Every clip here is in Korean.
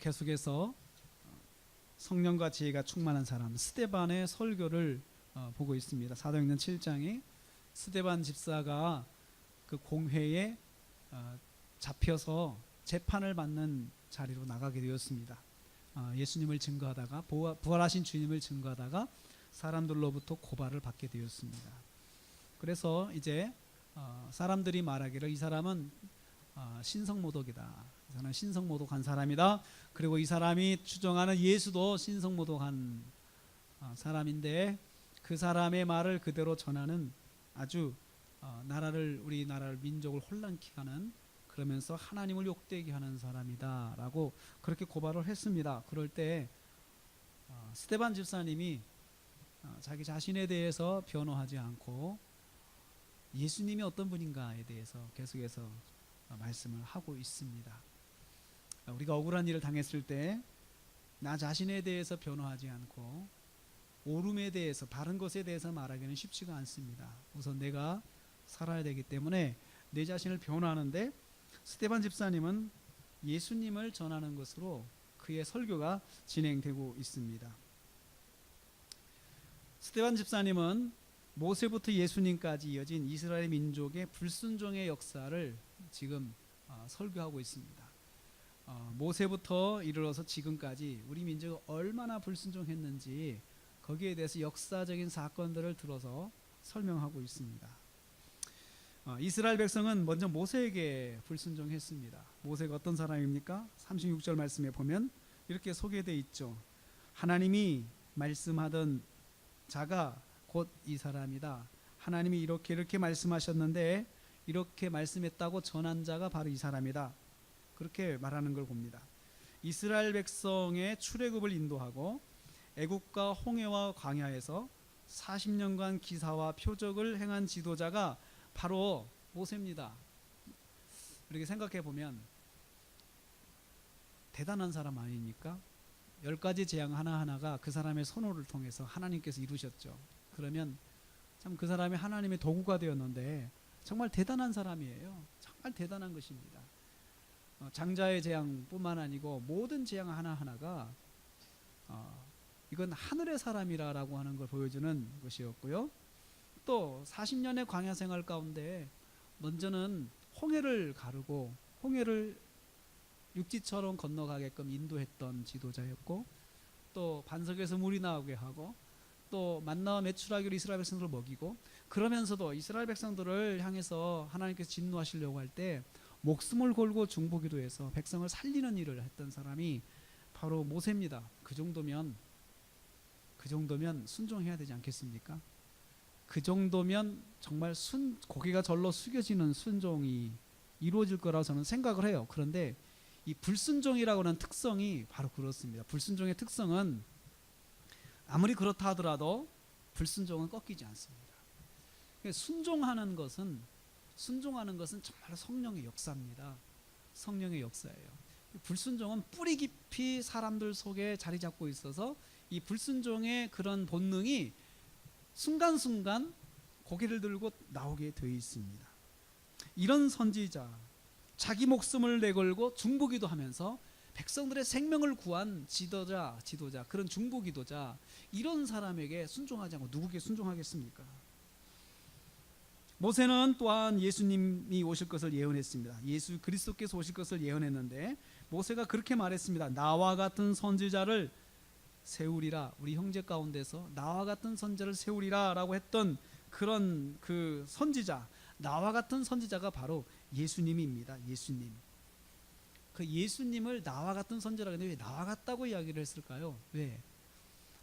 계속해서 성령과 지혜가 충만한 사람 스데반의 설교를 보고 있습니다. 사도행전 7장에 스데반 집사가 그 공회에 잡혀서 재판을 받는 자리로 나가게 되었습니다. 예수님을 증거하다가 부활하신 주님을 증거하다가 사람들로부터 고발을 받게 되었습니다. 그래서 이제 사람들이 말하기를 이 사람은 신성모독이다. 이 사람은 신성모독한 사람이다. 그리고 이 사람이 추정하는 예수도 신성모독한 사람인데 그 사람의 말을 그대로 전하는 아주 우리나라를 민족을 혼란케 하는, 그러면서 하나님을 욕되게 하는 사람이다 라고 그렇게 고발을 했습니다. 그럴 때 스데반 집사님이 자기 자신에 대해서 변호하지 않고 예수님이 어떤 분인가에 대해서 계속해서 말씀을 하고 있습니다. 우리가 억울한 일을 당했을 때 나 자신에 대해서 변호하지 않고 옳음에 대해서, 바른 것에 대해서 말하기는 쉽지가 않습니다. 우선 내가 살아야 되기 때문에 내 자신을 변호하는데, 스데반 집사님은 예수님을 전하는 것으로 그의 설교가 진행되고 있습니다. 스데반 집사님은 모세부터 예수님까지 이어진 이스라엘 민족의 불순종의 역사를 지금 설교하고 있습니다. 모세부터 이르러서 지금까지 우리 민족이 얼마나 불순종했는지 거기에 대해서 역사적인 사건들을 들어서 설명하고 있습니다. 이스라엘 백성은 먼저 모세에게 불순종했습니다. 모세가 어떤 사람입니까? 36절 말씀에 보면 이렇게 소개되어 있죠. 하나님이 말씀하던 자가 곧 이 사람이다. 하나님이 이렇게 말씀하셨는데 이렇게 말씀했다고 전한 자가 바로 이 사람이다. 그렇게 말하는 걸 봅니다. 이스라엘 백성의 출애굽을 인도하고 애국과 홍해와 광야에서 40년간 기사와 표적을 행한 지도자가 바로 모세입니다. 이렇게 생각해 보면 대단한 사람 아닙니까? 10가지 재앙 하나하나가 그 사람의 선호를 통해서 하나님께서 이루셨죠. 그러면 참 그 사람이 하나님의 도구가 되었는데 정말 대단한 사람이에요. 정말 대단한 것입니다. 장자의 재앙뿐만 아니고 모든 재앙 하나하나가 이건 하늘의 사람이라고 하는 걸 보여주는 것이었고요. 또 40년의 광야 생활 가운데 먼저는 홍해를 가르고 홍해를 육지처럼 건너가게끔 인도했던 지도자였고, 또 반석에서 물이 나오게 하고, 또 만나와 메추라기로 이스라엘 백성들을 먹이고, 그러면서도 이스라엘 백성들을 향해서 하나님께서 진노하시려고 할 때 목숨을 걸고 중보기도해서 백성을 살리는 일을 했던 사람이 바로 모세입니다. 그 정도면 순종해야 되지 않겠습니까? 그 정도면 정말 고개가 절로 숙여지는 순종이 이루어질 거라고 저는 생각을 해요. 그런데 이 불순종이라고 하는 특성이 바로 그렇습니다. 불순종의 특성은 아무리 그렇다 하더라도 불순종은 꺾이지 않습니다. 순종하는 것은 정말 성령의 역사입니다. 성령의 역사예요. 불순종은 뿌리 깊이 사람들 속에 자리 잡고 있어서 이 불순종의 그런 본능이 순간순간 고개를 들고 나오게 되어 있습니다. 이런 선지자, 자기 목숨을 내걸고 중보기도 하면서 백성들의 생명을 구한 지도자, 그런 중보기도자, 이런 사람에게 순종하지 않고 누구에게 순종하겠습니까? 모세는 또한 예수님이 오실 것을 예언했습니다. 예수 그리스도께서 오실 것을 예언했는데 모세가 그렇게 말했습니다. 나와 같은 선지자를 세우리라. 우리 형제 가운데서 나와 같은 선지자를 세우리라 라고 했던 그런 그 선지자, 나와 같은 선지자가 바로 예수님입니다. 예수님. 그 예수님을 나와 같은 선지자라고 했는데 왜 나와 같다고 이야기를 했을까요? 왜?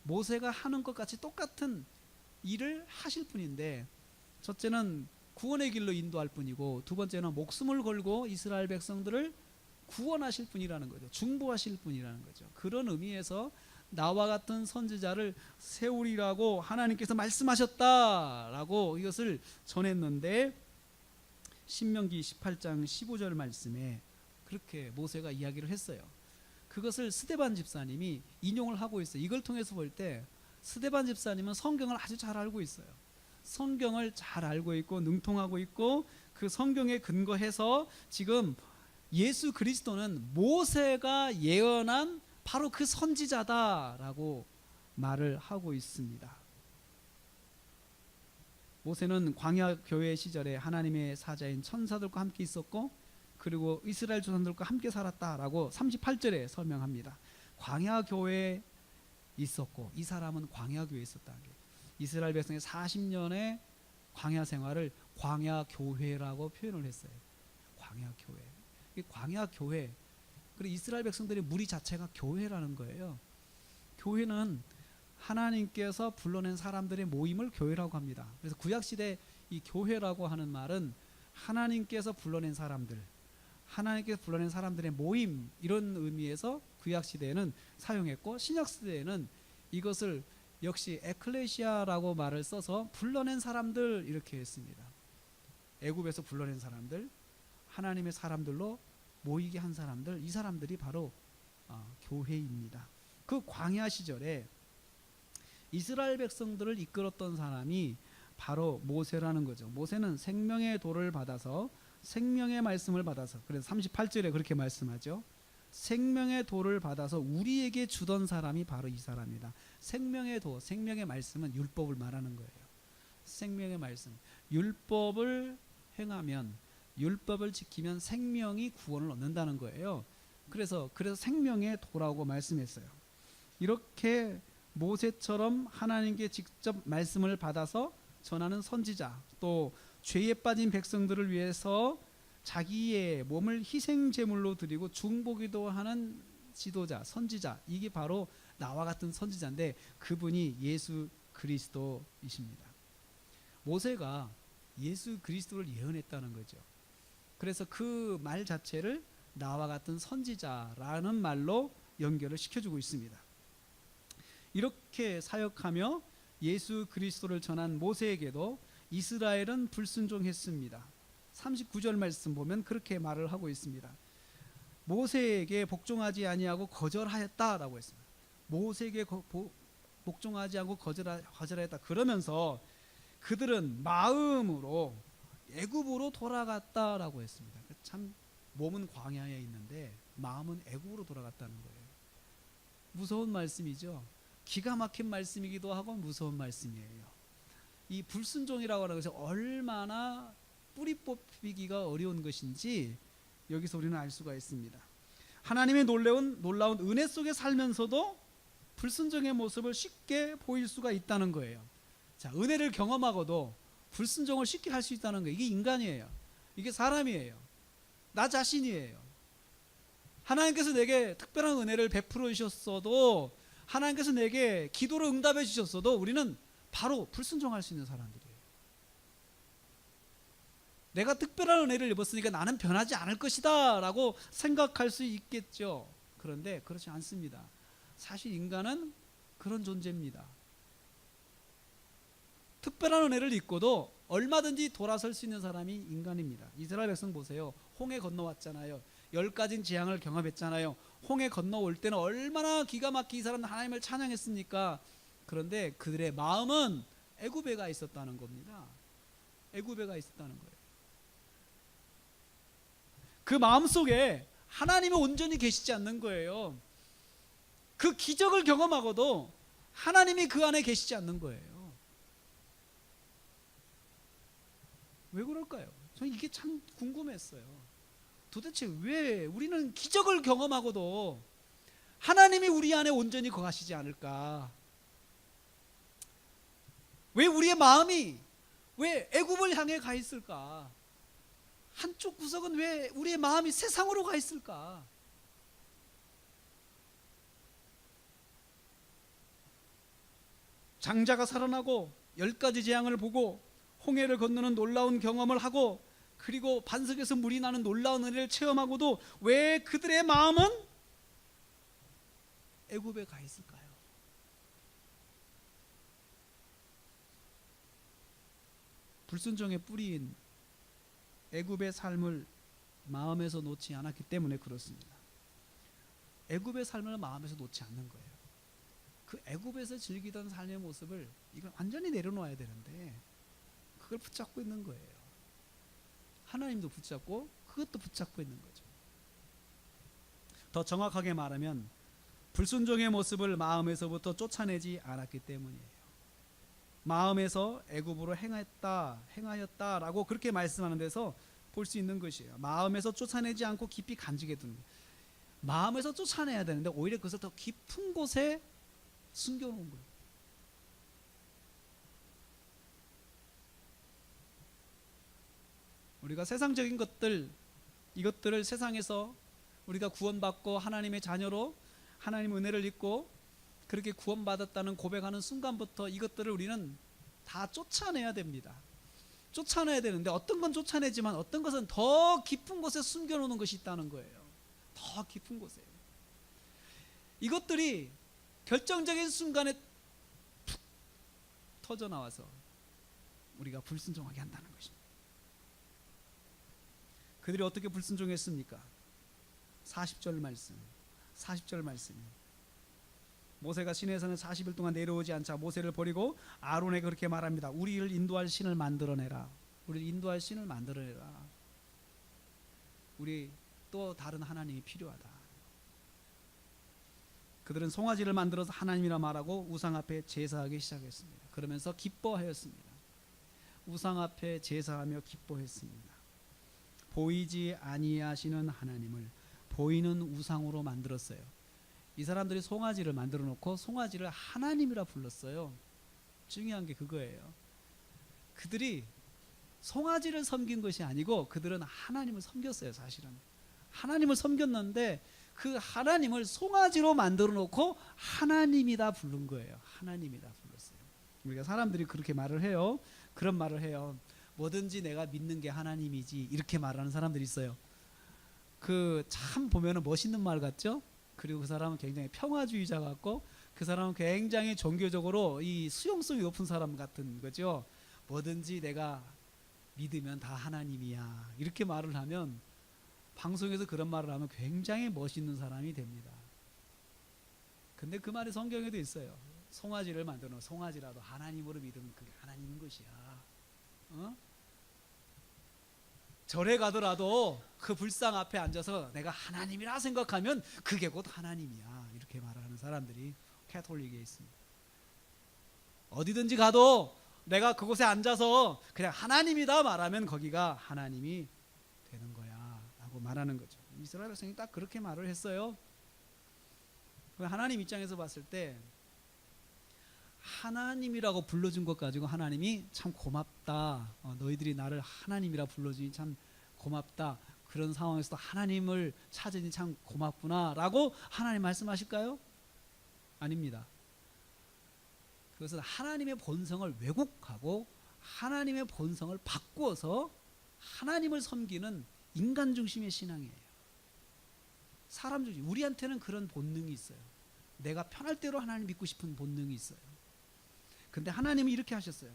모세가 하는 것 같이 똑같은 일을 하실 분인데, 첫째는 구원의 길로 인도할 뿐이고, 두 번째는 목숨을 걸고 이스라엘 백성들을 구원하실 분이라는 거죠. 중보하실 분이라는 거죠. 그런 의미에서 나와 같은 선지자를 세우리라고 하나님께서 말씀하셨다라고 이것을 전했는데, 신명기 18장 15절 말씀에 그렇게 모세가 이야기를 했어요. 그것을 스데반 집사님이 인용을 하고 있어요. 이걸 통해서 볼 때 스데반 집사님은 성경을 아주 잘 알고 있어요. 성경을 잘 알고 있고 능통하고 있고 그 성경에 근거해서 지금 예수 그리스도는 모세가 예언한 바로 그 선지자다라고 말을 하고 있습니다. 모세는 광야 교회 시절에 하나님의 사자인 천사들과 함께 있었고 그리고 이스라엘 조상들과 함께 살았다라고 38절에 설명합니다. 광야 교회에 있었고 이 사람은 광야 교회에 있었다는 게 이스라엘 백성의 40년의 광야 생활을 광야 교회라고 표현을 했어요. 광야 교회. 이 광야 교회. 그리고 이스라엘 백성들의 무리 자체가 교회라는 거예요. 교회는 하나님께서 불러낸 사람들의 모임을 교회라고 합니다. 그래서 구약시대 이 교회라고 하는 말은 하나님께서 불러낸 사람들, 하나님께서 불러낸 사람들의 모임 이런 의미에서 구약시대에는 사용했고 신약시대에는 이것을 역시 에클레시아라고 말을 써서 불러낸 사람들 이렇게 했습니다. 애굽에서 불러낸 사람들, 하나님의 사람들로 모이게 한 사람들, 이 사람들이 바로 교회입니다. 그 광야 시절에 이스라엘 백성들을 이끌었던 사람이 바로 모세라는 거죠. 모세는 생명의 도를 받아서 생명의 말씀을 받아서 그래서 38절에 그렇게 말씀하죠. 생명의 도를 받아서 우리에게 주던 사람이 바로 이 사람이다. 생명의 도, 생명의 말씀은 율법을 말하는 거예요. 생명의 말씀, 율법을 행하면 율법을 지키면 생명이 구원을 얻는다는 거예요. 그래서 생명의 도라고 말씀했어요. 이렇게 모세처럼 하나님께 직접 말씀을 받아서 전하는 선지자, 또 죄에 빠진 백성들을 위해서 자기의 몸을 희생 제물로 드리고 중보기도 하는 지도자, 선지자, 이게 바로 나와 같은 선지자인데 그분이 예수 그리스도이십니다. 모세가 예수 그리스도를 예언했다는 거죠. 그래서 그 말 자체를 나와 같은 선지자라는 말로 연결을 시켜주고 있습니다. 이렇게 사역하며 예수 그리스도를 전한 모세에게도 이스라엘은 불순종했습니다. 39절 말씀 보면 그렇게 말을 하고 있습니다. 모세에게 복종하지 아니하고 거절하였다라고 했습니다. 모세에게 복종하지 않고 거절하였다. 그러면서 그들은 마음으로 애굽으로 돌아갔다라고 했습니다. 참 몸은 광야에 있는데 마음은 애굽으로 돌아갔다는 거예요. 무서운 말씀이죠. 기가 막힌 말씀이기도 하고 무서운 말씀이에요. 이 불순종이라고 하는 것이 얼마나 뿌리 뽑히기가 어려운 것인지 여기서 우리는 알 수가 있습니다. 하나님의 놀라운 은혜 속에 살면서도 불순종의 모습을 쉽게 보일 수가 있다는 거예요. 자, 은혜를 경험하고도 불순종을 쉽게 할 수 있다는 거예요. 이게 인간이에요. 이게 사람이에요. 나 자신이에요. 하나님께서 내게 특별한 은혜를 베풀어 주셨어도 하나님께서 내게 기도를 응답해 주셨어도 우리는 바로 불순종할 수 있는 사람들이에요. 내가 특별한 은혜를 입었으니까 나는 변하지 않을 것이다 라고 생각할 수 있겠죠. 그런데 그렇지 않습니다. 사실 인간은 그런 존재입니다. 특별한 은혜를 입고도 얼마든지 돌아설 수 있는 사람이 인간입니다. 이스라엘 백성 보세요. 홍해 건너왔잖아요. 10가지 재앙을 경험했잖아요. 홍해 건너올 때는 얼마나 기가 막히게 이 사람은 하나님을 찬양했습니까? 그런데 그들의 마음은 애굽에 가 있었다는 겁니다. 애굽에 가 있었다는 거예요. 그 마음속에 하나님이 온전히 계시지 않는 거예요. 그 기적을 경험하고도 하나님이 그 안에 계시지 않는 거예요. 왜 그럴까요? 저는 이게 참 궁금했어요. 도대체 왜 우리는 기적을 경험하고도 하나님이 우리 안에 온전히 거하시지 않을까? 왜 우리의 마음이 왜 애굽을 향해 가 있을까? 한쪽 구석은 왜 우리의 마음이 세상으로 가 있을까? 장자가 살아나고 10가지 재앙을 보고 홍해를 건너는 놀라운 경험을 하고 그리고 반석에서 물이 나는 놀라운 은혜를 체험하고도 왜 그들의 마음은 애굽에 가 있을까요? 불순종의 뿌리인 애굽의 삶을 마음에서 놓지 않았기 때문에 그렇습니다. 애굽의 삶을 마음에서 놓지 않는 거예요. 그 애굽에서 즐기던 삶의 모습을 이걸 완전히 내려놓아야 되는데 그걸 붙잡고 있는 거예요. 하나님도 붙잡고 그것도 붙잡고 있는 거죠. 더 정확하게 말하면 불순종의 모습을 마음에서부터 쫓아내지 않았기 때문이에요. 마음에서 애굽으로 행하였다라고 그렇게 말씀하는 데서 볼 수 있는 것이에요. 마음에서 쫓아내지 않고 깊이 간직해 두는 거예요. 마음에서 쫓아내야 되는데 오히려 그것을 더 깊은 곳에 숨겨놓은 거예요. 우리가 세상적인 것들, 이것들을 세상에서 우리가 구원받고 하나님의 자녀로 하나님의 은혜를 입고 그렇게 구원받았다는 고백하는 순간부터 이것들을 우리는 다 쫓아내야 됩니다. 쫓아내야 되는데 어떤 건 쫓아내지만 어떤 것은 더 깊은 곳에 숨겨놓는 것이 있다는 거예요. 더 깊은 곳에. 이것들이 결정적인 순간에 툭 터져 나와서 우리가 불순종하게 한다는 것입니다. 그들이 어떻게 불순종했습니까? 40절 말씀. 모세가 시내에서는 40일 동안 내려오지 않자 모세를 버리고 아론에게 그렇게 말합니다. 우리를 인도할 신을 만들어내라. 우리를 인도할 신을 만들어내라. 우리 또 다른 하나님이 필요하다. 그들은 송아지를 만들어서 하나님이라 말하고 우상 앞에 제사하기 시작했습니다. 그러면서 기뻐하였습니다. 우상 앞에 제사하며 기뻐했습니다. 보이지 아니하시는 하나님을 보이는 우상으로 만들었어요. 이 사람들이 송아지를 만들어 놓고 송아지를 하나님이라 불렀어요. 중요한 게 그거예요. 그들이 송아지를 섬긴 것이 아니고 그들은 하나님을 섬겼어요. 사실은 하나님을 섬겼는데 그 하나님을 송아지로 만들어 놓고 하나님이다 부른 거예요. 하나님이다 불렀어요. 우리가 사람들이 그렇게 말을 해요. 그런 말을 해요. 뭐든지 내가 믿는 게 하나님이지, 이렇게 말하는 사람들이 있어요. 그 참 보면은 멋있는 말 같죠? 그리고 그 사람은 굉장히 평화주의자 같고 그 사람은 굉장히 종교적으로 이 수용성이 높은 사람 같은 거죠. 뭐든지 내가 믿으면 다 하나님이야, 이렇게 말을 하면, 방송에서 그런 말을 하면 굉장히 멋있는 사람이 됩니다. 근데 그 말이 성경에도 있어요. 송아지를 만들어 놓은 송아지라도 하나님으로 믿으면 그게 하나님인 것이야. 절에 가더라도 그 불상 앞에 앉아서 내가 하나님이라 생각하면 그게 곧 하나님이야, 이렇게 말하는 사람들이 캐톨릭에 있습니다. 어디든지 가도 내가 그곳에 앉아서 그냥 하나님이다 말하면 거기가 하나님이 되는 거야 라고 말하는 거죠. 이스라엘 백성이 딱 그렇게 말을 했어요. 하나님 입장에서 봤을 때 하나님이라고 불러준 것 가지고 하나님이 참 고맙다, 너희들이 나를 하나님이라 불러주니 참 고맙다, 그런 상황에서도 하나님을 찾으니 참 고맙구나 라고 하나님 말씀하실까요? 아닙니다. 그것은 하나님의 본성을 왜곡하고 하나님의 본성을 바꾸어서 하나님을 섬기는 인간 중심의 신앙이에요. 사람 중심. 우리한테는 그런 본능이 있어요. 내가 편할 대로 하나님 믿고 싶은 본능이 있어요. 근데 하나님은 이렇게 하셨어요.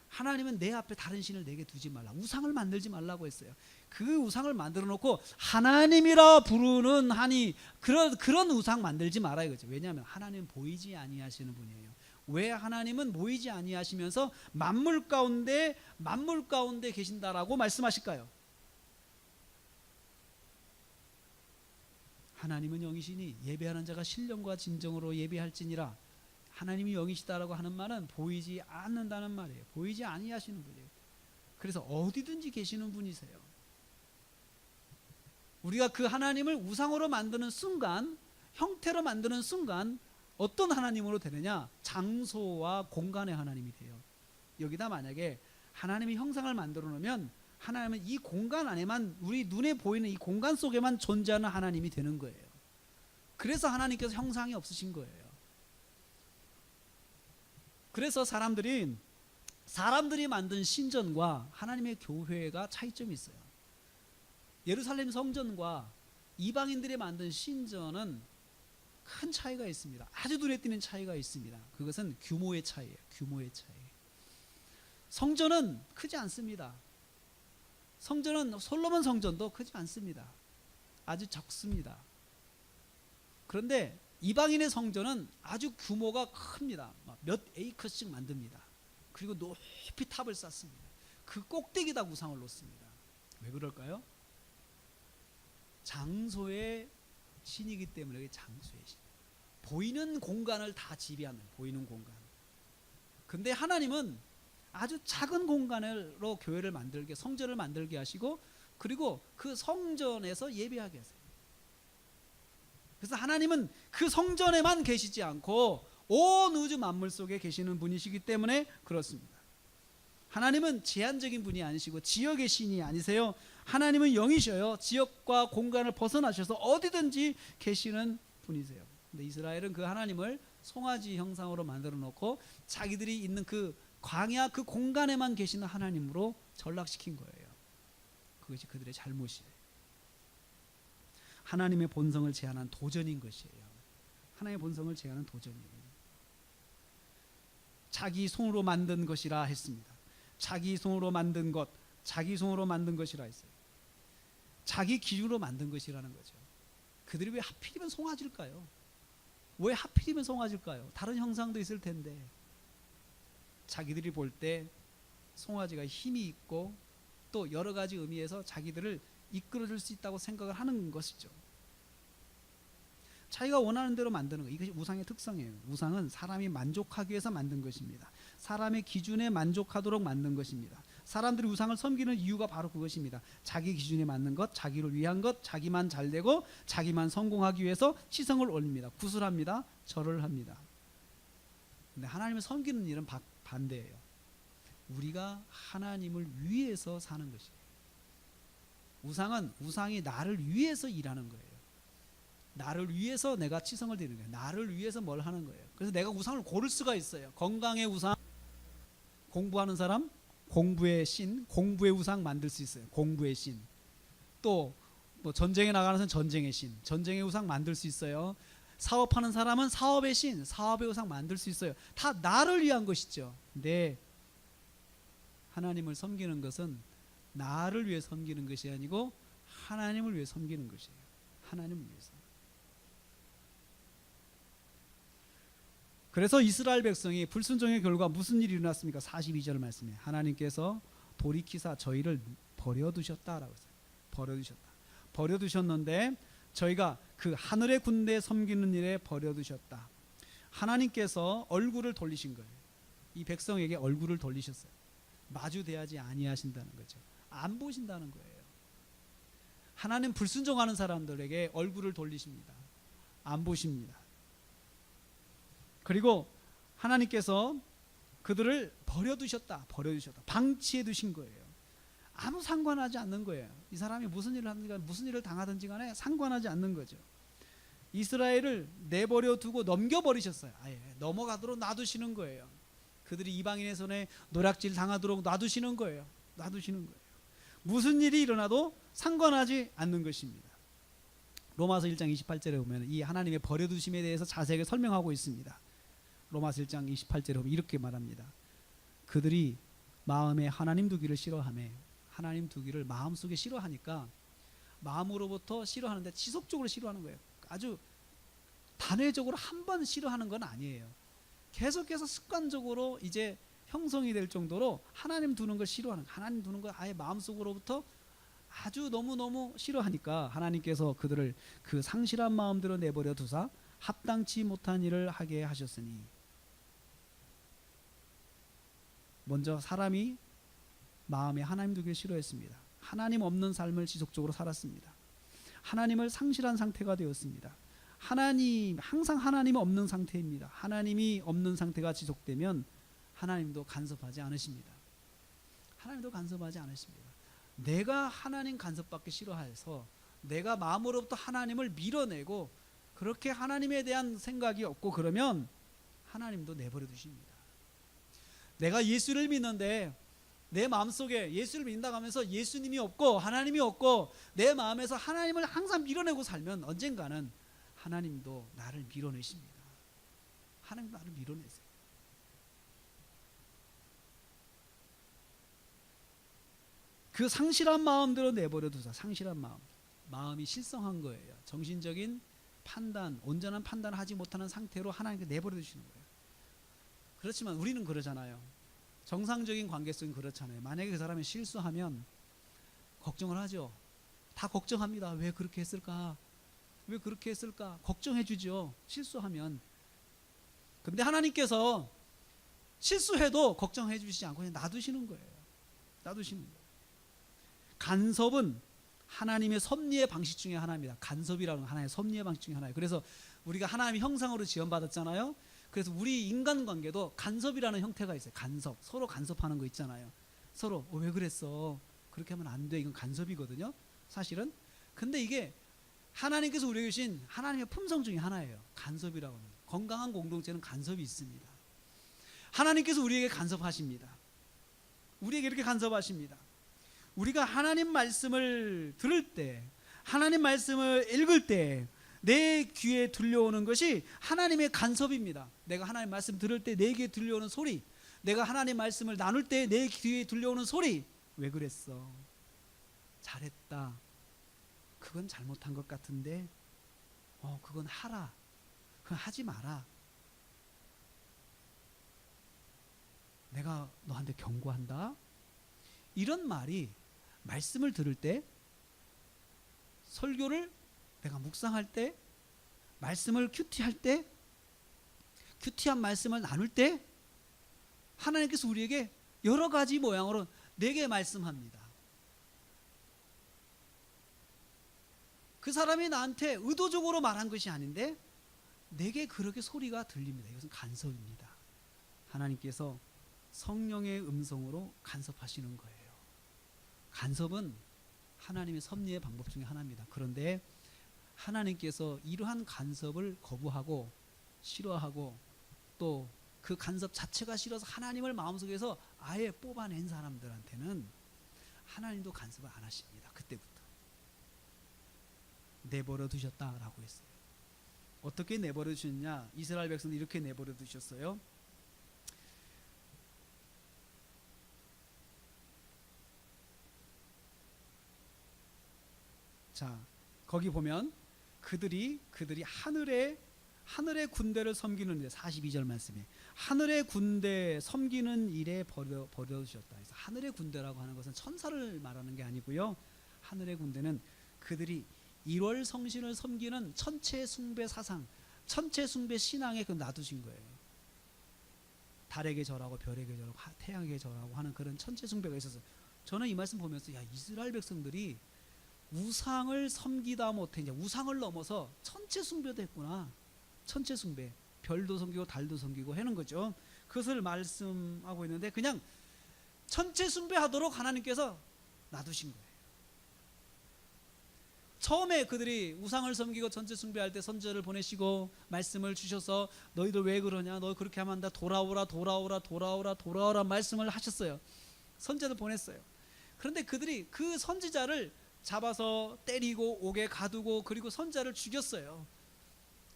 하나님은 내 앞에 다른 신을 내게 두지 말라, 우상을 만들지 말라고 했어요. 그 우상을 만들어 놓고 하나님이라 부르는 하니 그런 우상 만들지 마라 이거죠. 왜냐하면 하나님은 보이지 아니하시는 분이에요. 왜 하나님은 보이지 아니하시면서 만물 가운데 계신다라고 말씀하실까요? 하나님은 영이시니 예배하는 자가 신령과 진정으로 예배할지니라. 하나님이 영이시다라고 하는 말은 보이지 않는다는 말이에요. 보이지 아니하시는 분이에요. 그래서 어디든지 계시는 분이세요. 우리가 그 하나님을 우상으로 만드는 순간, 형태로 만드는 순간 어떤 하나님으로 되느냐? 장소와 공간의 하나님이 돼요. 여기다 만약에 하나님의 형상을 만들어 놓으면 하나님은 이 공간 안에만, 우리 눈에 보이는 이 공간 속에만 존재하는 하나님이 되는 거예요. 그래서 하나님께서 형상이 없으신 거예요. 그래서 사람들이 만든 신전과 하나님의 교회가 차이점이 있어요. 예루살렘 성전과 이방인들이 만든 신전은 큰 차이가 있습니다. 아주 눈에 띄는 차이가 있습니다. 그것은 규모의 차이예요. 규모의 차이. 성전은 크지 않습니다. 성전은 솔로몬 성전도 크지 않습니다. 아주 적습니다. 그런데 이방인의 성전은 아주 규모가 큽니다. 몇 에이커씩 만듭니다. 그리고 높이 탑을 쌓습니다. 그 꼭대기에다 우상을 놓습니다. 왜 그럴까요? 장소의 신이기 때문에 여기 장수의 신. 보이는 공간을 다 지배하는, 보이는 공간. 근데 하나님은 아주 작은 공간으로 교회를 만들게, 성전을 만들게 하시고, 그리고 그 성전에서 예배하게 하세요. 그래서 하나님은 그 성전에만 계시지 않고 온 우주 만물 속에 계시는 분이시기 때문에 그렇습니다. 하나님은 제한적인 분이 아니시고 지역의 신이 아니세요. 하나님은 영이셔요. 지역과 공간을 벗어나셔서 어디든지 계시는 분이세요. 근데 이스라엘은 그 하나님을 송아지 형상으로 만들어 놓고 자기들이 있는 그 광야 그 공간에만 계시는 하나님으로 전락시킨 거예요. 그것이 그들의 잘못이에요. 하나님의 본성을 제한한 도전인 것이에요. 하나님의 본성을 제한한 도전이에요. 자기 손으로 만든 것이라 했습니다. 자기 손으로 만든 것, 자기 손으로 만든 것이라 했어요. 자기 기준으로 만든 것이라는 거죠. 그들이 왜 하필이면 송아지일까요? 왜 하필이면 송아지일까요? 다른 형상도 있을 텐데. 자기들이 볼 때 송아지가 힘이 있고 또 여러 가지 의미에서 자기들을 이끌어줄 수 있다고 생각을 하는 것이죠. 자기가 원하는 대로 만드는 것, 이것이 우상의 특성이에요. 우상은 사람이 만족하기 위해서 만든 것입니다. 사람의 기준에 만족하도록 만든 것입니다. 사람들이 우상을 섬기는 이유가 바로 그것입니다. 자기 기준에 맞는 것, 자기를 위한 것, 자기만 잘되고 자기만 성공하기 위해서 치성을 올립니다. 구슬합니다. 절을 합니다. 근데 하나님을 섬기는 일은 반대예요. 우리가 하나님을 위해서 사는 것이에요. 우상이 나를 위해서 일하는 거예요. 나를 위해서 내가 치성을 드리는 거예요. 나를 위해서 뭘 하는 거예요. 그래서 내가 우상을 고를 수가 있어요. 건강의 우상, 공부하는 사람 공부의 신, 공부의 우상 만들 수 있어요. 공부의 신. 또 뭐 전쟁에 나가는 사람 전쟁의 신, 전쟁의 우상 만들 수 있어요. 사업하는 사람은 사업의 신, 사업의 우상 만들 수 있어요. 다 나를 위한 것이죠. 근데 하나님을 섬기는 것은 나를 위해 섬기는 것이 아니고 하나님을 위해 섬기는 것이에요. 하나님을 위해서. 그래서 이스라엘 백성이 불순종의 결과 무슨 일이 일어났습니까? 42절 말씀에 하나님께서 돌이키사 저희를 버려두셨다라고 했어요. 버려두셨는데 저희가 그 하늘의 군대 섬기는 일에 버려두셨다. 하나님께서 얼굴을 돌리신 거예요. 이 백성에게 얼굴을 돌리셨어요. 마주대하지 아니하신다는 거죠. 안 보신다는 거예요. 하나님 불순종하는 사람들에게 얼굴을 돌리십니다. 안 보십니다. 그리고 하나님께서 그들을 버려두셨다. 방치해 두신 거예요. 아무 상관하지 않는 거예요. 이 사람이 무슨 일을 하든지 무슨 일을 당하든지 간에 상관하지 않는 거죠. 이스라엘을 내버려 두고 넘겨버리셨어요. 아예 넘어가도록 놔두시는 거예요. 그들이 이방인의 손에 노략질 당하도록 놔두시는 거예요. 무슨 일이 일어나도 상관하지 않는 것입니다. 로마서 1장 28절에 보면 이 하나님의 버려두심에 대해서 자세하게 설명하고 있습니다. 로마서 1장 28절에 보면 이렇게 말합니다. 그들이 마음에 하나님 두기를 싫어하며 하나님 두기를 마음속에 싫어하니까 마음으로부터 싫어하는데 지속적으로 싫어하는 거예요. 아주 단회적으로 한 번 싫어하는 건 아니에요. 계속해서 습관적으로 이제 형성이 될 정도로 하나님 두는 걸 싫어하는, 하나님 두는 걸 아예 마음속으로부터 아주 너무너무 싫어하니까 하나님께서 그들을 그 상실한 마음대로 내버려 두사 합당치 못한 일을 하게 하셨으니. 먼저 사람이 마음에 하나님 두기를 싫어했습니다. 하나님 없는 삶을 지속적으로 살았습니다. 하나님을 상실한 상태가 되었습니다. 항상 하나님이 없는 상태입니다. 하나님이 없는 상태가 지속되면 하나님도 간섭하지 않으십니다. 내가 하나님 간섭받기 싫어해서 내가 마음으로부터 하나님을 밀어내고 그렇게 하나님에 대한 생각이 없고 그러면 하나님도 내버려 두십니다. 내가 예수를 믿는데 내 마음속에 예수를 믿는다고 하면서 예수님이 없고 하나님이 없고 내 마음에서 하나님을 항상 밀어내고 살면 언젠가는 하나님도 나를 밀어내십니다. 하나님도 나를 밀어내세요. 그 상실한 마음대로 내버려 두사. 상실한 마음이 실성한 거예요. 정신적인 판단, 온전한 판단을 하지 못하는 상태로 하나님께 내버려 두시는 거예요. 그렇지만 우리는 그러잖아요. 정상적인 관계성은 그렇잖아요. 만약에 그 사람이 실수하면 걱정을 하죠. 다 걱정합니다. 왜 그렇게 했을까? 왜 그렇게 했을까? 걱정해 주죠. 실수하면. 근데 하나님께서 실수해도 걱정해 주시지 않고 그냥 놔두시는 거예요. 놔두시는 거예요. 간섭은 하나님의 섭리의 방식 중에 하나입니다. 간섭이라는 하나의 섭리의 방식 중에 하나예요. 그래서 우리가 하나님의 형상으로 지원받았잖아요. 그래서 우리 인간관계도 간섭이라는 형태가 있어요. 간섭. 서로 간섭하는 거 있잖아요. 서로 왜 그랬어? 그렇게 하면 안 돼. 이건 간섭이거든요. 사실은. 근데 이게 하나님께서 우리에게 주신 하나님의 품성 중에 하나예요. 간섭이라고 하는. 건강한 공동체는 간섭이 있습니다. 하나님께서 우리에게 간섭하십니다. 우리에게 이렇게 간섭하십니다. 우리가 하나님 말씀을 들을 때, 하나님 말씀을 읽을 때 내 귀에 들려오는 것이 하나님의 간섭입니다. 내가 하나님 말씀 들을 때 내 귀에 들려오는 소리, 내가 하나님 말씀을 나눌 때 내 귀에 들려오는 소리, 왜 그랬어? 잘했다. 그건 잘못한 것 같은데 그건 하라. 그건 하지 마라. 내가 너한테 경고한다. 이런 말이 말씀을 들을 때, 설교를 내가 묵상할 때, 말씀을 큐티할 때, 큐티한 말씀을 나눌 때 하나님께서 우리에게 여러 가지 모양으로 내게 말씀합니다. 그 사람이 나한테 의도적으로 말한 것이 아닌데 내게 그렇게 소리가 들립니다. 이것은 간섭입니다. 하나님께서 성령의 음성으로 간섭하시는 거예요. 간섭은 하나님의 섭리의 방법 중에 하나입니다. 그런데 하나님께서 이러한 간섭을 거부하고 싫어하고 또 그 간섭 자체가 싫어서 하나님을 마음속에서 아예 뽑아낸 사람들한테는 하나님도 간섭을 안 하십니다. 그때부터 내버려 두셨다라고 했어요. 어떻게 내버려 두셨냐? 이스라엘 백성들 이렇게 내버려 두셨어요. 자, 거기 보면 그들이 하늘의 군대를 섬기는 데 42절 말씀에 하늘의 군대 섬기는 일에 버려두셨다. 그래서 하늘의 군대라고 하는 것은 천사를 말하는 게 아니고요. 하늘의 군대는 그들이 1월 성신을 섬기는 천체 숭배 사상, 천체 숭배 신앙에 그 놔두신 거예요. 달에게 절하고 별에게 절하고 태양에게 절하고 하는 그런 천체 숭배가 있어서 저는 이 말씀 보면서 이스라엘 백성들이 우상을 섬기다 못해 이제 우상을 넘어서 천체 숭배도 했구나. 천체 숭배, 별도 섬기고 달도 섬기고 하는 거죠. 그것을 말씀하고 있는데 그냥 천체 숭배하도록 하나님께서 놔두신 거예요. 처음에 그들이 우상을 섬기고 천체 숭배할 때 선지자를 보내시고 말씀을 주셔서 너희들 왜 그러냐, 너 그렇게 하면 안 돼, 돌아오라 말씀을 하셨어요. 선지자를 보냈어요. 그런데 그들이 그 선지자를 잡아서 때리고 옥에 가두고 그리고 선지자를 죽였어요.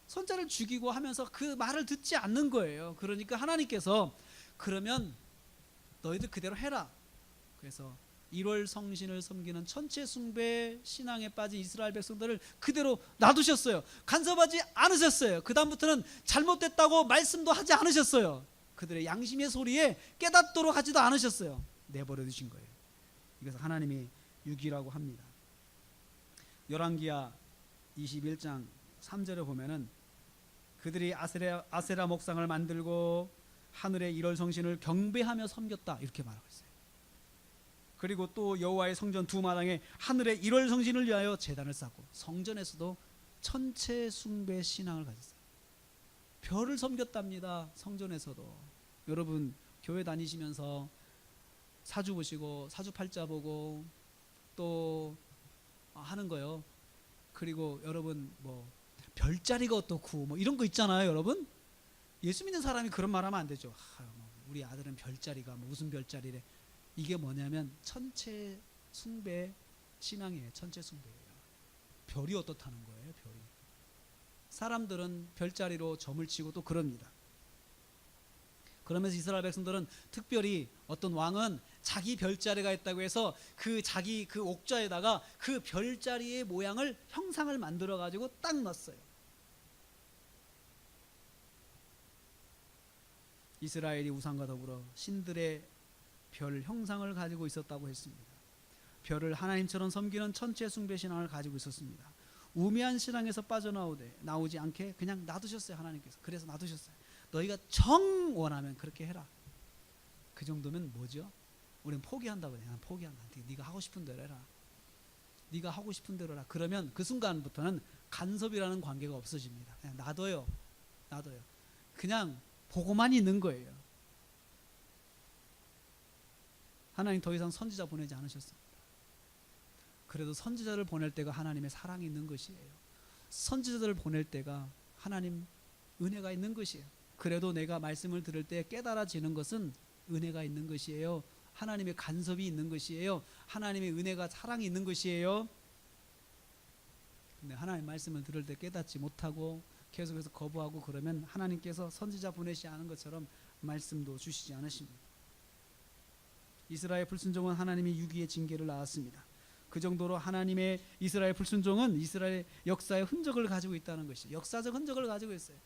선지자를 죽이고 하면서 그 말을 듣지 않는 거예요. 그러니까 하나님께서 그러면 너희들 그대로 해라. 그래서 1월 성신을 섬기는 천체 숭배 신앙에 빠진 이스라엘 백성들을 그대로 놔두셨어요. 간섭하지 않으셨어요. 그 다음부터는 잘못됐다고 말씀도 하지 않으셨어요. 그들의 양심의 소리에 깨닫도록 하지도 않으셨어요. 내버려 두신 거예요. 이것을 하나님의 유기라고 합니다. 열왕기하 21장 3절에 보면은 그들이 아세라 목상을 만들고 하늘의 1월 성신을 경배하며 섬겼다 이렇게 말하고 있어요. 그리고 또 여호와의 성전 두 마당에 하늘의 1월 성신을 위하여 제단을 쌓고 성전에서도 천체 숭배 신앙을 가졌어요. 별을 섬겼답니다. 성전에서도. 여러분 교회 다니시면서 사주 보시고 사주팔자 보고 또 하는 거요. 그리고 여러분 뭐 별자리가 어떻고 뭐 이런 거 있잖아요. 여러분 예수 믿는 사람이 그런 말하면 안 되죠. 우리 아들은 별자리가 뭐 무슨 별자리래. 이게 뭐냐면 천체 숭배 신앙이에요. 천체 숭배예요. 별이 어떻다는 거예요. 별이. 사람들은 별자리로 점을 치고 또 그럽니다. 그러면서 이스라엘 백성들은 특별히 어떤 왕은 자기 별자리가 있다고 해서 자기 옥좌에다가 그 별자리의 모양을 형상을 만들어 가지고 딱 넣었어요. 이스라엘이 우상과 더불어 신들의 별 형상을 가지고 있었다고 했습니다. 별을 하나님처럼 섬기는 천체 숭배 신앙을 가지고 있었습니다. 우매한 신앙에서 나오지 않게 그냥 놔두셨어요. 하나님께서. 그래서 놔두셨어요. 너희가 정 원하면 그렇게 해라. 그 정도면 뭐죠? 우리는 포기한다고 해요. 포기한다. 네가 하고 싶은 대로 해라. 네가 하고 싶은 대로 해라. 그러면 그 순간부터는 간섭이라는 관계가 없어집니다. 그냥 놔둬요. 그냥 보고만 있는 거예요. 하나님 더 이상 선지자 보내지 않으셨습니다. 그래도 선지자를 보낼 때가 하나님의 사랑이 있는 것이에요. 선지자들을 보낼 때가 하나님 은혜가 있는 것이에요. 그래도 내가 말씀을 들을 때 깨달아지는 것은 은혜가 있는 것이에요. 하나님의 간섭이 있는 것이에요. 하나님의 은혜가 사랑이 있는 것이에요. 근데 하나님 말씀을 들을 때 깨닫지 못하고 계속해서 거부하고 그러면 하나님께서 선지자 보내시지 않은 것처럼 말씀도 주시지 않으십니다. 이스라엘 불순종은 하나님이 유기의 징계를 낳았습니다. 그 정도로 하나님의 이스라엘 불순종은 이스라엘 역사의 흔적을 가지고 있다는 것이, 역사적 흔적을 가지고 있어요.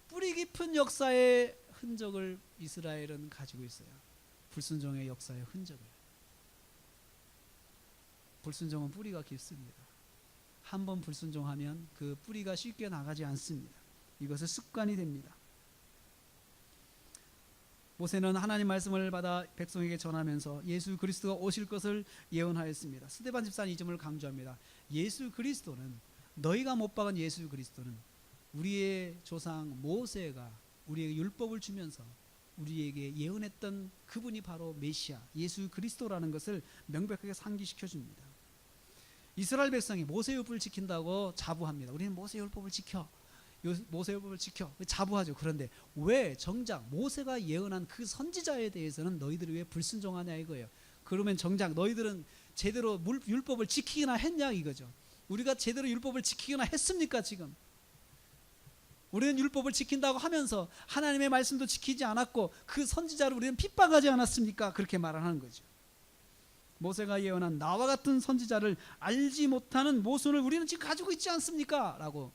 뿌리 깊은 역사의 흔적을 이스라엘은 가지고 있어요. 불순종의 역사의 흔적을. 불순종은 뿌리가 깊습니다. 한번 불순종하면 그 뿌리가 쉽게 나가지 않습니다. 이것은 습관이 됩니다. 모세는 하나님 말씀을 받아 백성에게 전하면서 예수 그리스도가 오실 것을 예언하였습니다. 스데반 집사는 이 점을 강조합니다. 예수 그리스도는, 너희가 못 박은 예수 그리스도는 우리의 조상 모세가 우리에게 율법을 주면서 우리에게 예언했던 그분이 바로 메시아 예수 그리스도라는 것을 명백하게 상기시켜 줍니다. 이스라엘 백성이 모세 율법을 지킨다고 자부합니다. 우리는 모세 율법을 지켜, 모세 율법을 지켜, 자부하죠. 그런데 왜 정작 모세가 예언한 그 선지자에 대해서는 너희들이 왜 불순종하냐 이거예요. 그러면 정작 너희들은 제대로 율법을 지키기나 했냐 이거죠. 우리가 제대로 율법을 지키기나 했습니까 지금? 우리는 율법을 지킨다고 하면서 하나님의 말씀도 지키지 않았고 그 선지자를 우리는 핍박하지 않았습니까? 그렇게 말하는 거죠. 모세가 예언한 나와 같은 선지자를 알지 못하는 모순을 우리는 지금 가지고 있지 않습니까? 라고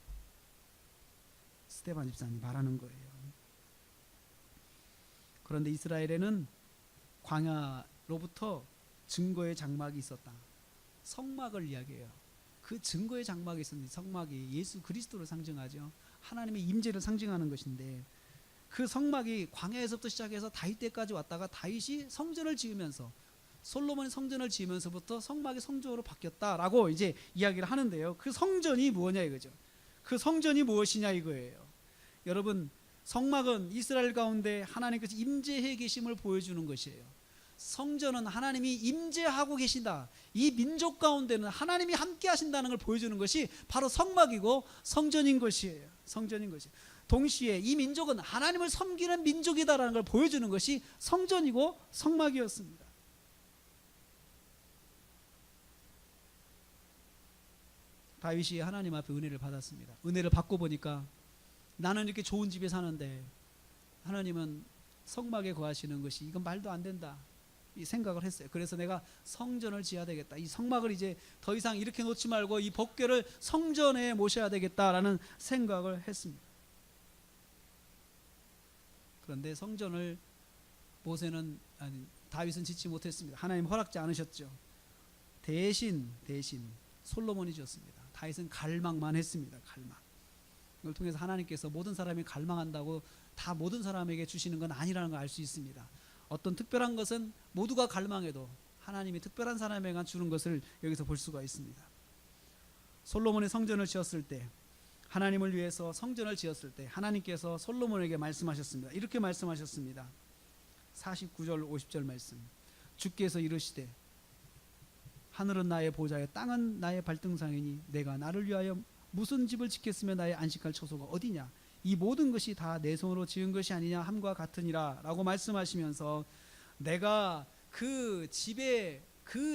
스데반 집사님이 말하는 거예요. 그런데 이스라엘에는 광야로부터 증거의 장막이 있었다. 성막을 이야기해요. 그 증거의 장막이 있었는데 성막이 예수 그리스도를 상징하죠. 하나님의 임재를 상징하는 것인데 그 성막이 광야에서부터 시작해서 다윗 때까지 왔다가 다윗이 성전을 지으면서 솔로몬이 성전을 지으면서부터 성막이 성전으로 바뀌었다라고 이제 이야기를 하는데요. 그 성전이 뭐냐 이거죠. 그 성전이 무엇이냐 이거예요. 여러분, 성막은 이스라엘 가운데 하나님께서 임재해 계심을 보여주는 것이에요. 성전은 하나님이 임재하고 계신다. 이 민족 가운데는 하나님이 함께 하신다는 걸 보여주는 것이 바로 성막이고 성전인 것이에요. 성전인 것이. 동시에 이 민족은 하나님을 섬기는 민족이다라는 걸 보여주는 것이 성전이고 성막이었습니다. 다윗이 하나님 앞에 은혜를 받았습니다. 은혜를 받고 보니까 나는 이렇게 좋은 집에 사는데 하나님은 성막에 거하시는 것이 이건 말도 안 된다. 이 생각을 했어요. 그래서 내가 성전을 지어야 되겠다. 이 성막을 이제 더 이상 이렇게 놓지 말고 이 법궤를 성전에 모셔야 되겠다라는 생각을 했습니다. 그런데 성전을 다윗은 짓지 못했습니다. 하나님 허락지 않으셨죠. 대신 솔로몬이 지었습니다. 다윗은 갈망만 했습니다. 갈망. 이걸 통해서 하나님께서 모든 사람이 갈망한다고 다 모든 사람에게 주시는 건 아니라는 걸 알 수 있습니다. 어떤 특별한 것은 모두가 갈망해도 하나님이 특별한 사람에게만 주는 것을 여기서 볼 수가 있습니다. 솔로몬의 성전을 지었을 때, 하나님을 위해서 성전을 지었을 때 하나님께서 솔로몬에게 말씀하셨습니다. 이렇게 말씀하셨습니다. 49절 50절 말씀. 주께서 이르시되 하늘은 나의 보좌에 땅은 나의 발등상이니 내가 나를 위하여 무슨 집을 짓겠으며 나의 안식할 처소가 어디냐? 이 모든 것이 다 내 손으로 지은 것이 아니냐 함과 같으니라 라고 말씀하시면서 내가 그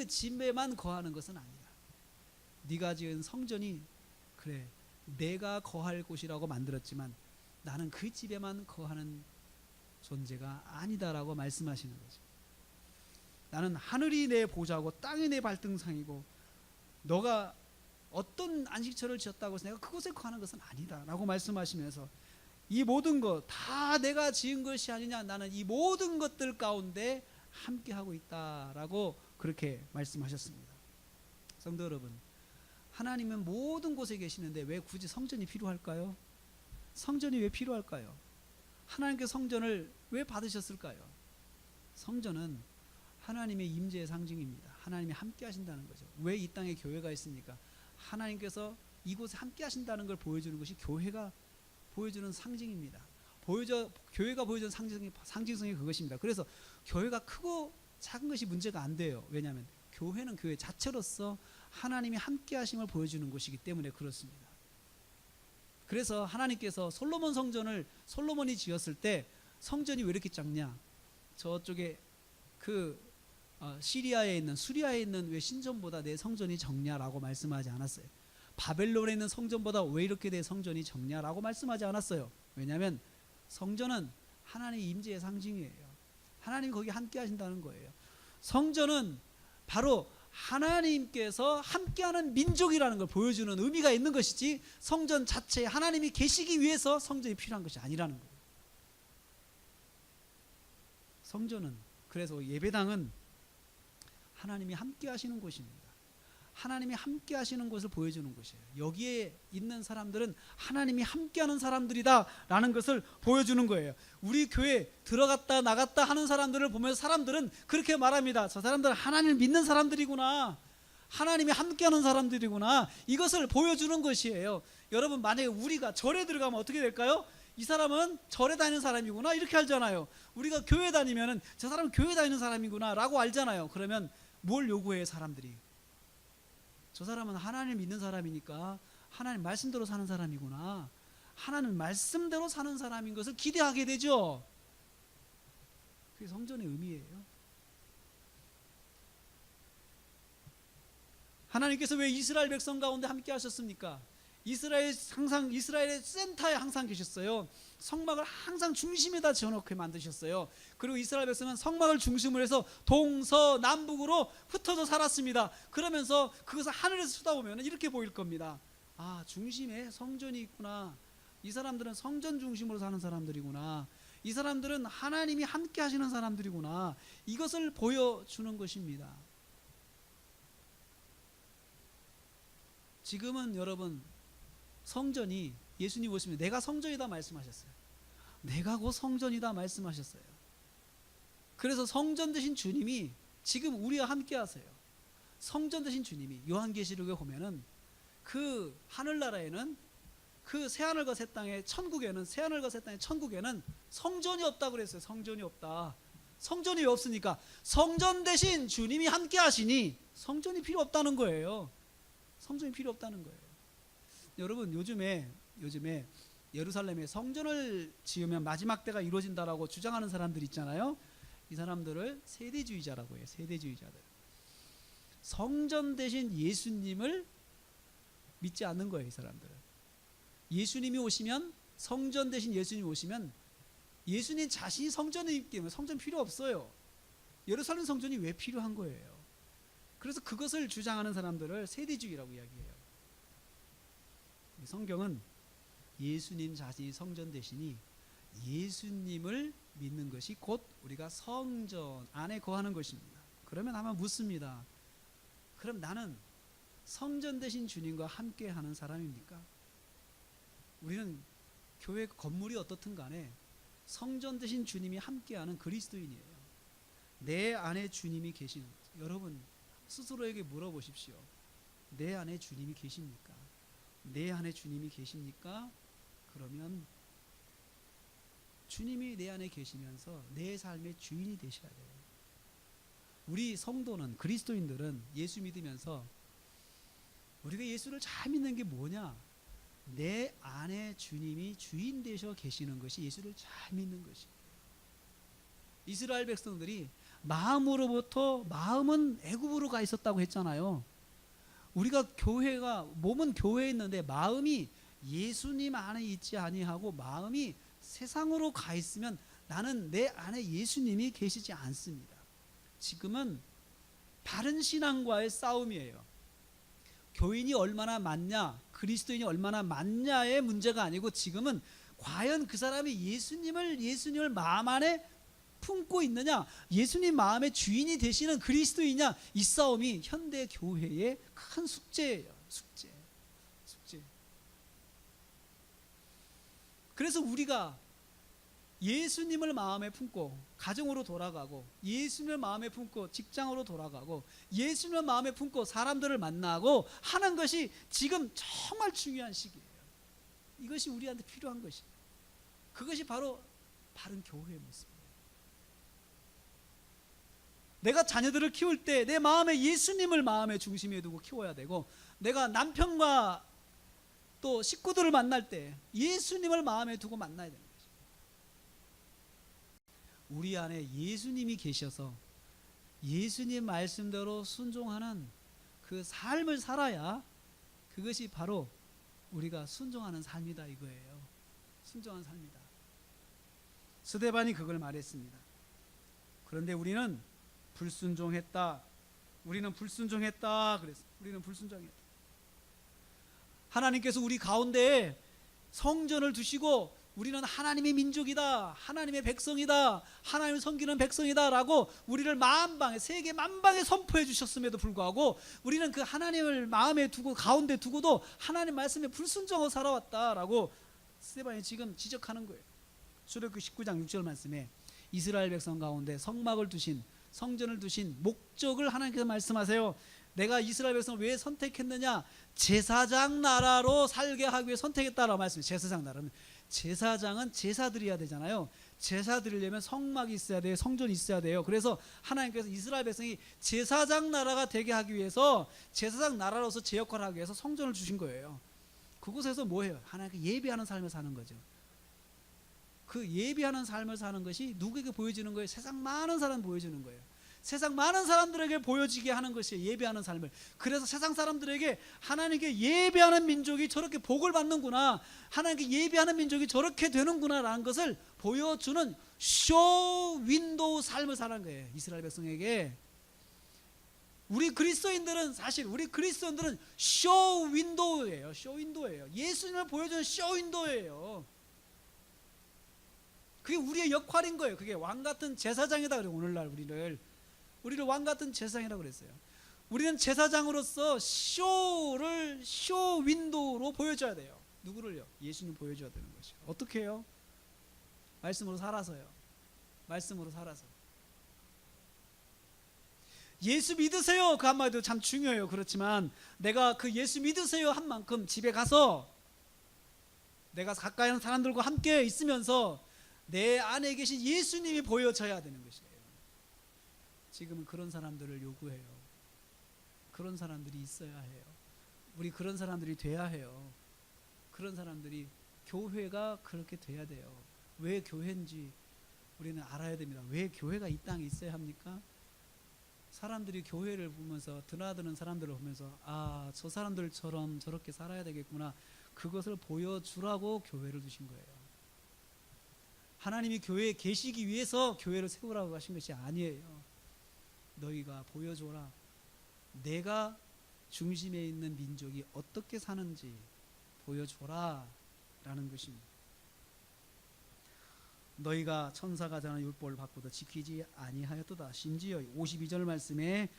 집에만 거하는 것은 아니다. 네가 지은 성전이 그래 내가 거할 곳이라고 만들었지만 나는 그 집에만 거하는 존재가 아니다라고 말씀하시는 거죠. 나는 하늘이 내 보좌고 땅이 내 발등상이고 너가 어떤 안식처를 지었다고 해서 내가 그곳에 거하는 것은 아니다 라고 말씀하시면서 이 모든 것 다 내가 지은 것이 아니냐, 나는 이 모든 것들 가운데 함께하고 있다라고 그렇게 말씀하셨습니다. 성도 여러분, 하나님은 모든 곳에 계시는데 왜 굳이 성전이 필요할까요? 성전이 왜 필요할까요? 하나님께 성전을 왜 받으셨을까요? 성전은 하나님의 임재의 상징입니다. 하나님이 함께 하신다는 거죠. 왜 이 땅에 교회가 있습니까? 하나님께서 이곳에 함께 하신다는 걸 보여주는 것이 교회가 보여주는 상징입니다. 교회가 보여주는 상징성이 그것입니다. 그래서 교회가 크고 작은 것이 문제가 안 돼요. 왜냐하면 교회는 교회 자체로서 하나님이 함께 하심을 보여주는 곳이기 때문에 그렇습니다. 그래서 하나님께서 솔로몬 성전을 솔로몬이 지었을 때 성전이 왜 이렇게 작냐? 저쪽에 시리아에 있는 수리아에 있는 왜 신전보다 내 성전이 적냐라고 말씀하지 않았어요. 바벨론에 있는 성전보다 왜 이렇게 내 성전이 적냐라고 말씀하지 않았어요. 왜냐하면 성전은 하나님의 임재의 상징이에요. 하나님이 거기 함께 하신다는 거예요. 성전은 바로 하나님께서 함께하는 민족이라는 걸 보여주는 의미가 있는 것이지 성전 자체에 하나님이 계시기 위해서 성전이 필요한 것이 아니라는 거예요. 성전은 그래서 예배당은 하나님이 함께 하시는 곳입니다. 하나님이 함께 하시는 것을 보여주는 것이에요. 여기에 있는 사람들은 하나님이 함께하는 사람들이다 라는 것을 보여주는 거예요. 우리 교회 들어갔다 나갔다 하는 사람들을 보면서 사람들은 그렇게 말합니다. 저 사람들은 하나님을 믿는 사람들이구나, 하나님이 함께하는 사람들이구나, 이것을 보여주는 것이에요. 여러분, 만약에 우리가 절에 들어가면 어떻게 될까요? 이 사람은 절에 다니는 사람이구나 이렇게 알잖아요. 우리가 교회 다니면 저 사람은 교회 다니는 사람이구나 라고 알잖아요. 그러면 뭘 요구해요? 사람들이 저 사람은 하나님을 믿는 사람이니까 하나님 말씀대로 사는 사람이구나, 하나님 말씀대로 사는 사람인 것을 기대하게 되죠. 그게 성전의 의미예요. 하나님께서 왜 이스라엘 백성 가운데 함께 하셨습니까? 이스라엘의 센터에 항상 계셨어요. 성막을 항상 중심에다 지어놓게 만드셨어요. 그리고 이스라엘 백성은 성막을 중심으로 해서 동서남북으로 흩어져 살았습니다. 그러면서 그것을 하늘에서 쳐다보면 이렇게 보일 겁니다. 아, 중심에 성전이 있구나. 이 사람들은 성전 중심으로 사는 사람들이구나. 이 사람들은 하나님이 함께 하시는 사람들이구나. 이것을 보여주는 것입니다. 지금은 여러분, 성전이, 예수님 오시면 내가 성전이다 말씀하셨어요. 내가 곧 성전이다 말씀하셨어요. 그래서 성전 되신 주님이 지금 우리와 함께 하세요. 성전 되신 주님이 요한계시록에 보면은 그 하늘나라에는, 그 새하늘과 새 땅의 천국에는, 새하늘과 새 땅의 천국에는 성전이 없다고 그랬어요. 성전이 없다. 성전이 왜 없습니까? 성전 되신 주님이 함께 하시니 성전이 필요 없다는 거예요. 성전이 필요 없다는 거예요. 여러분, 요즘에 예루살렘에 성전을 지으면 마지막 때가 이루어진다라고 주장하는 사람들 있잖아요. 이 사람들을 세대주의자라고 해요. 세대주의자들. 성전 대신 예수님을 믿지 않는 거예요. 이 사람들은. 예수님이 오시면, 성전 대신 예수님이 오시면 예수님 자신이 성전이기 때문에 성전 필요 없어요. 예루살렘 성전이 왜 필요한 거예요? 그래서 그것을 주장하는 사람들을 세대주의라고 이야기해요. 성경은 예수님 자신이 성전 되시니 예수님을 믿는 것이 곧 우리가 성전 안에 거하는 것입니다. 그러면 아마 묻습니다. 그럼 나는 성전 되신 주님과 함께 하는 사람입니까? 우리는 교회 건물이 어떻든 간에 성전 되신 주님이 함께하는 그리스도인이에요. 내 안에 주님이 계시는 거죠. 여러분, 스스로에게 물어보십시오. 내 안에 주님이 계십니까? 내 안에 주님이 계십니까? 그러면 주님이 내 안에 계시면서 내 삶의 주인이 되셔야 돼요. 우리 성도는, 그리스도인들은 예수 믿으면서 우리가 예수를 잘 믿는 게 뭐냐? 내 안에 주님이 주인 되셔 계시는 것이 예수를 잘 믿는 것이에요. 이스라엘 백성들이 마음은 애굽으로 가 있었다고 했잖아요. 우리가 몸은 교회에 있는데 마음이 예수님 안에 있지 아니하고 마음이 세상으로 가 있으면 나는 내 안에 예수님이 계시지 않습니다. 지금은 바른 신앙과의 싸움이에요. 교인이 얼마나 많냐, 그리스도인이 얼마나 많냐의 문제가 아니고 지금은 과연 그 사람이 예수님을 마음 안에 품고 있느냐, 예수님 마음의 주인이 되시는 그리스도이냐, 이 싸움이 현대 교회의 큰 숙제예요. 숙제. 그래서 우리가 예수님을 마음에 품고 가정으로 돌아가고, 예수님을 마음에 품고 직장으로 돌아가고, 예수님을 마음에 품고 사람들을 만나고 하는 것이 지금 정말 중요한 시기예요. 이것이 우리한테 필요한 것이에요. 그것이 바로 바른 교회의 모습이에요. 내가 자녀들을 키울 때 내 마음에 예수님을 마음의 중심에 두고 키워야 되고, 내가 남편과 또 식구들을 만날 때 예수님을 마음에 두고 만나야 되는 거죠. 우리 안에 예수님이 계셔서 예수님 말씀대로 순종하는 그 삶을 살아야 그것이 바로 우리가 순종하는 삶이다 이거예요. 순종하는 삶이다. 스데반이 그걸 말했습니다. 그런데 우리는 불순종했다. 그랬어요. 우리는 불순종했다. 하나님께서 우리 가운데에 성전을 두시고 우리는 하나님의 민족이다, 하나님의 백성이다, 하나님을 섬기는 백성이다 라고 우리를 만방에, 세계 만방에 선포해 주셨음에도 불구하고 우리는 그 하나님을 마음에 두고 가운데 두고도 하나님 말씀에 불순종하고 살아왔다라고 스데반이 지금 지적하는 거예요. 출애굽기 19장 6절 말씀에 이스라엘 백성 가운데 성막을 두신, 성전을 두신 목적을 하나님께서 말씀하세요. 내가 이스라엘 백성을 왜 선택했느냐? 제사장 나라로 살게 하기 위해 선택했다라고 말씀해요. 제사장 나라는, 제사장은 제사 드려야 되잖아요. 제사 드리려면 성막이 있어야 돼요. 성전이 있어야 돼요. 그래서 하나님께서 이스라엘 백성이 제사장 나라가 되게 하기 위해서, 제사장 나라로서 제 역할을 하기 위해서 성전을 주신 거예요. 그곳에서 뭐해요? 하나님께 예배하는 삶을 사는 거죠. 그 예배하는 삶을 사는 것이 누구에게 보여지는 거예요? 세상 많은 사람 보여주는 거예요. 세상 많은 사람들에게 보여지게 하는 것이에요. 예배하는 삶을. 그래서 세상 사람들에게 하나님께 예배하는 민족이 저렇게 복을 받는구나, 하나님께 예배하는 민족이 저렇게 되는구나 라는 것을 보여주는 쇼 윈도우 삶을 사는 거예요. 이스라엘 백성에게. 우리 그리스도인들은 쇼 윈도우예요. 쇼 윈도우예요. 예수님을 보여주는 쇼 윈도우예요. 그게 우리의 역할인 거예요. 그게 왕같은 제사장이다 그래요. 오늘날 우리를 왕같은 제사장이라고 그랬어요. 우리는 제사장으로서 쇼 윈도우로 보여줘야 돼요. 누구를요? 예수님 보여줘야 되는 것이요. 어떻게 해요? 말씀으로 살아서요. 말씀으로 살아서. 예수 믿으세요 그 한마디도 참 중요해요. 그렇지만 내가 그 예수 믿으세요 한 만큼 집에 가서 내가 가까이 하는 사람들과 함께 있으면서 내 안에 계신 예수님이 보여져야 되는 것이에요. 지금은 그런 사람들을 요구해요. 그런 사람들이 있어야 해요. 우리 그런 사람들이 돼야 해요. 그런 사람들이, 교회가 그렇게 돼야 돼요. 왜 교회인지 우리는 알아야 됩니다. 왜 교회가 이 땅에 있어야 합니까? 사람들이 교회를 보면서, 드나드는 사람들을 보면서 아, 저 사람들처럼 저렇게 살아야 되겠구나, 그것을 보여주라고 교회를 두신 거예요. 하나님이 교회에 계시기 위해서 교회를 세우라고 하신 것이 아니에요. 너희가 보여줘라. 내가 중심에 있는 민족이 어떻게 사는지 보여줘라 라는 것입니다. 너희가 천사가 전하는 율법을 받고도 지키지 아니하였도다. 심지어 52절 말씀에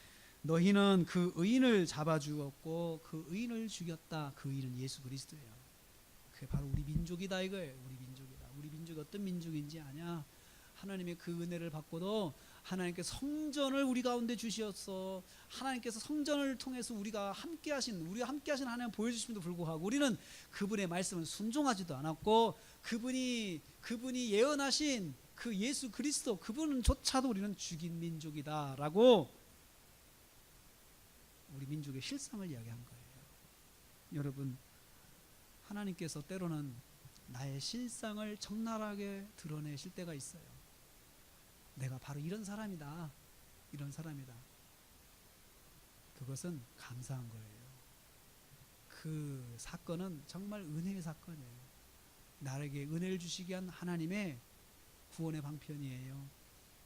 너희는 그 의인을 잡아주었고 그 의인을 죽였다. 그 의인은 예수 그리스도예요. 그게 바로 우리 민족이다 이거예요. 우리 민족이다. 우리 민족이 어떤 민족인지 아냐? 하나님의 그 은혜를 받고도 하나님께서 성전을 우리 가운데 주시었어. 하나님께서 성전을 통해서 우리가 함께 하신 하나님 보여주심에도 불구하고 우리는 그분의 말씀을 순종하지도 않았고, 그분이 예언하신 그 예수 그리스도, 그분조차도 우리는 죽인 민족이다라고 우리 민족의 실상을 이야기한 거예요. 여러분, 하나님께서 때로는 나의 실상을 적나라하게 드러내실 때가 있어요. 내가 바로 이런 사람이다. 그것은 감사한 거예요. 그 사건은 정말 은혜의 사건이에요. 나에게 은혜를 주시게 한 하나님의 구원의 방편이에요.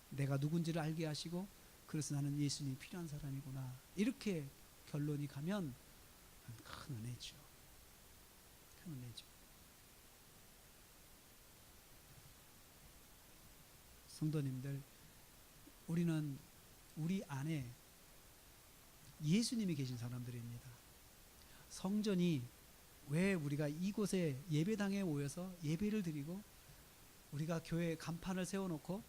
내가 누군지를 알게 하시고, 그래서 나는 예수님이 필요한 사람이구나, 이렇게 결론이 가면 큰 은혜죠. 큰 은혜죠. 성도님들, 우리는 우리 안에 예수님이 계신 사람들입니다. 성전이 왜 우리가 이곳에 예배당에 모여서 예배를 드리고 우리가 교회 간판을 세워놓고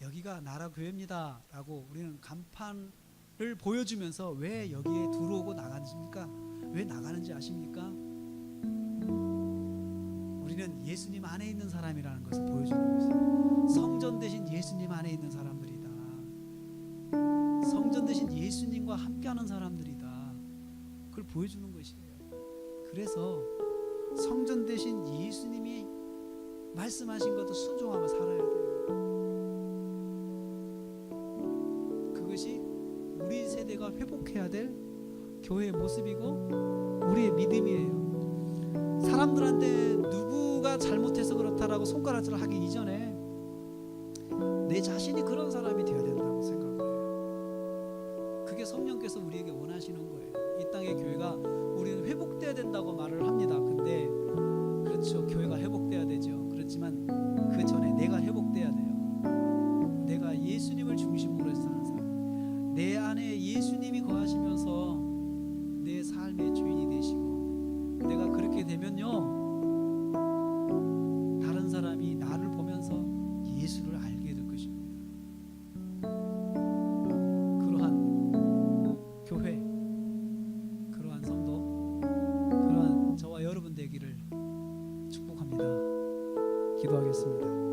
여기가 나라 교회입니다 라고 우리는 간판을 보여주면서 왜 여기에 들어오고 나가십니까? 왜 나가는지 아십니까? 우리는 예수님 안에 있는 사람이라는 것을 보여주는 것이에요. 성전 대신 예수님 안에 있는 사람들이다. 성전 대신 예수님과 함께하는 사람들이다. 그걸 보여주는 것이에요. 그래서 성전 대신 예수님이 말씀하신 것도 순종하며 살아야 돼요. 그것이 우리 세대가 회복해야 될 교회의 모습이고 우리의 믿음이에요. 사람들한테 누구가 잘못해서 그렇다라고 손가락질을 하기 이전에 내 자신이 그런 사람이 되어야 된다고 생각을 해요. 그게 성령께서 우리에게 원하시는 거예요. 이 땅의 교회가 우리는 회복돼야 된다고 말을 합니다. 근데 그렇죠, 교회가 회복돼야 되죠. 그렇지만 그 전에 내가 회복돼야 돼요. 내가 예수님을 중심으로 해서 사는 사람, 내 안에 예수님이 거하시면서 내 삶의 주인이 되시고, 내가 그렇게 되면요 다른 사람이 나를 보면서 예수를 알게 될 것입니다. 그러한 교회, 그러한 성도, 그러한 저와 여러분 되기를 축복합니다. 기도하겠습니다.